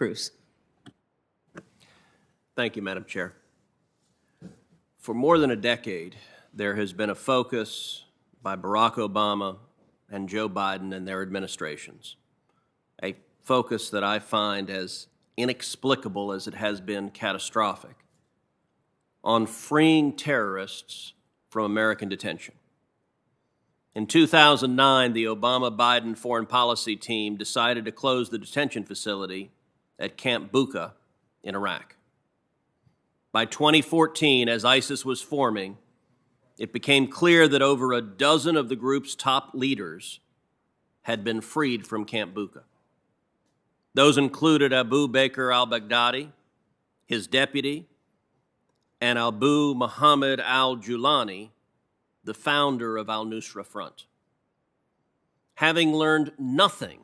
Cruz. Thank you, Madam Chair. For more than a decade, there has been a focus by Barack Obama and Joe Biden and their administrations, a focus that I find as inexplicable as it has been catastrophic, on freeing terrorists from American detention. In 2009, the Obama-Biden foreign policy team decided to close the detention facility at Camp Bucca in Iraq. By 2014, as ISIS was forming, it became clear that over a dozen of the group's top leaders had been freed from Camp Bucca. Those included Abu Bakr al-Baghdadi, his deputy, and Abu Muhammad al-Julani, the founder of al-Nusra Front. Having learned nothing,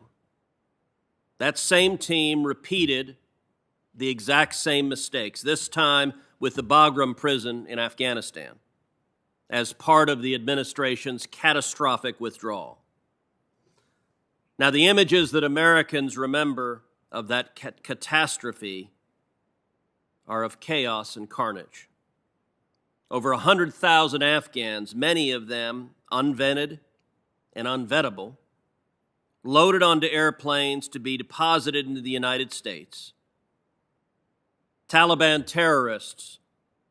that same team repeated the exact same mistakes, this time with the Bagram prison in Afghanistan, as part of the administration's catastrophic withdrawal. Now, the images that Americans remember of that catastrophe are of chaos and carnage. Over 100,000 Afghans, many of them unvetted and unvettable, loaded onto airplanes to be deposited into the United States. Taliban terrorists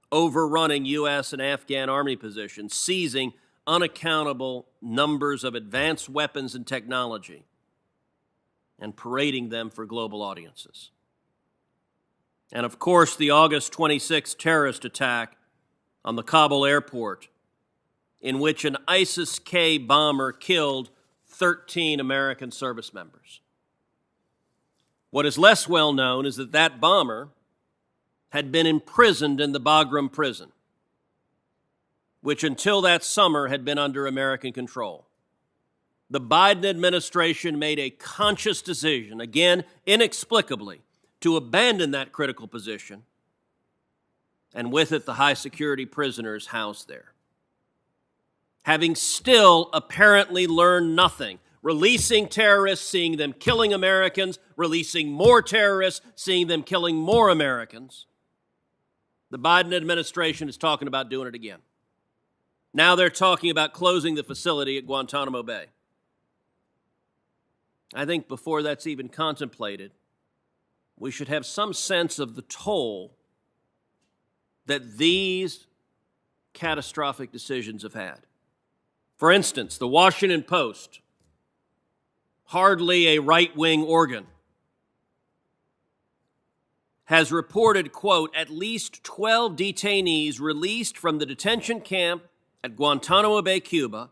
overrunning U.S. and Afghan army positions, seizing unaccountable numbers of advanced weapons and technology, and parading them for global audiences. And of course, the August 26th terrorist attack on the Kabul airport, in which an ISIS-K bomber killed 13 American service members. What is less well known is that that bomber had been imprisoned in the Bagram prison, which until that summer had been under American control. The Biden administration made a conscious decision, again, inexplicably, to abandon that critical position, and with it the high-security prisoners housed there. Having still apparently learned nothing, releasing terrorists, seeing them killing Americans, releasing more terrorists, seeing them killing more Americans, the Biden administration is talking about doing it again. Now they're talking about closing the facility at Guantanamo Bay. I think before that's even contemplated, we should have some sense of the toll that these catastrophic decisions have had. For instance, the Washington Post, hardly a right-wing organ, has reported, quote, at least 12 detainees released from the detention camp at Guantanamo Bay, Cuba,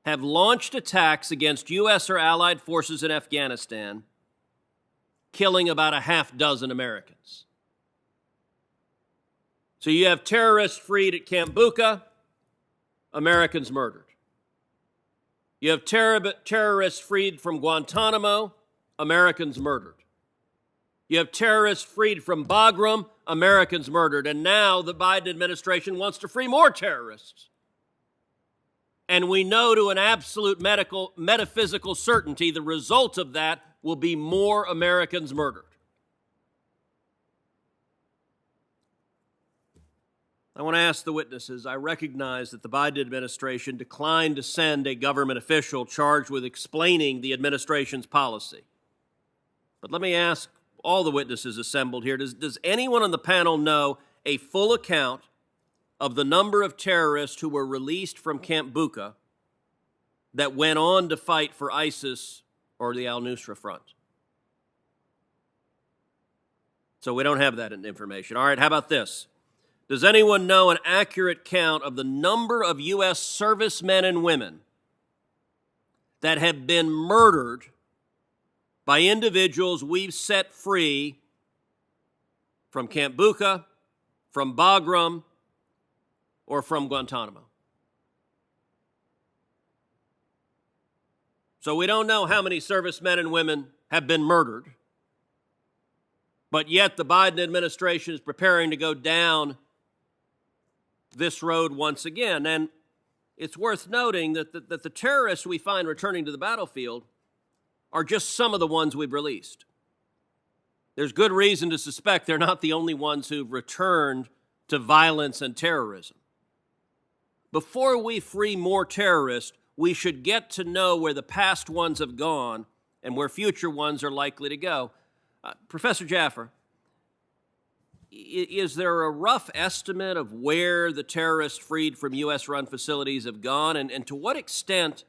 have launched attacks against U.S. or allied forces in Afghanistan, killing about a half dozen Americans. So you have terrorists freed at Camp Bucca, Americans murdered. You have terrorists freed from Guantanamo, Americans murdered. You have terrorists freed from Bagram, Americans murdered. And now the Biden administration wants to free more terrorists. And we know to an absolute metaphysical certainty the result of that will be more Americans murdered. I want to ask the witnesses, I recognize that the Biden administration declined to send a government official charged with explaining the administration's policy. But let me ask all the witnesses assembled here, does anyone on the panel know a full account of the number of terrorists who were released from Camp Bucca that went on to fight for ISIS or the al-Nusra Front? So we don't have that information. All right, how about this? Does anyone know an accurate count of the number of U.S. servicemen and women that have been murdered by individuals we've set free from Camp Bucca, from Bagram, or from Guantanamo? So we don't know how many servicemen and women have been murdered, but yet the Biden administration is preparing to go down this road once again. And it's worth noting that the terrorists we find returning to the battlefield are just some of the ones we've released. there's good reason to suspect they're not the only ones who've returned to violence and terrorism. Before we free more terrorists, we should get to know where the past ones have gone and where future ones are likely to go. Professor Jaffer, is there a rough estimate of where the terrorists freed from U.S.-run facilities have gone, and to what extent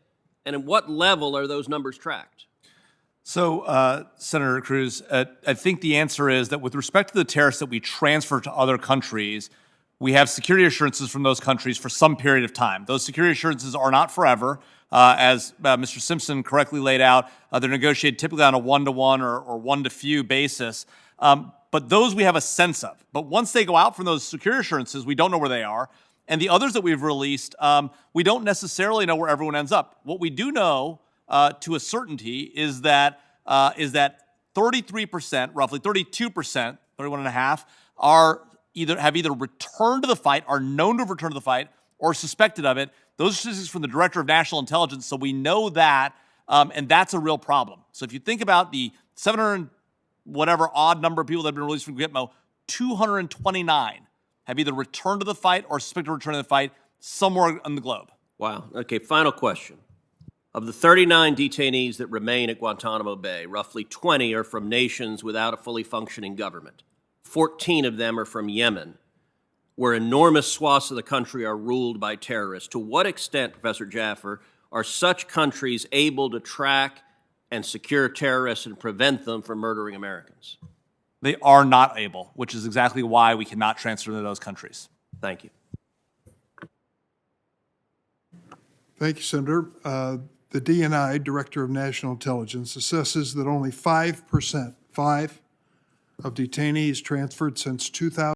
and at what level are those numbers tracked? So, Senator Cruz, I think the answer is that with respect to the terrorists that we transfer to other countries, we have security assurances from those countries for some period of time. Those security assurances are not forever. As Mr. Simpson correctly laid out, they're negotiated typically on a one-to-one or one-to-few basis. But those we have a sense of. But once they go out from those security assurances, we don't know where they are. And the others that we've released, we don't necessarily know where everyone ends up. What we do know to a certainty is that 33%, roughly 32%, 31.5%, have either returned to the fight, are known to have returned to the fight, or suspected of it. Those are statistics from the Director of National Intelligence, so we know that, and that's a real problem. So if you think about the 700 whatever odd number of people that have been released from Gitmo, 229 have either returned to the fight or suspected of returning to the fight somewhere on the globe. Wow. Okay, final question. Of the 39 detainees that remain at Guantanamo Bay, roughly 20 are from nations without a fully functioning government. 14 of them are from Yemen, where enormous swaths of the country are ruled by terrorists. To what extent, Professor Jaffer, are such countries able to track and secure terrorists and prevent them from murdering Americans? They are not able, which is exactly why we cannot transfer to those countries. Thank you. Thank you, Senator. The DNI, Director of National Intelligence, assesses that only 5% of detainees transferred since 2000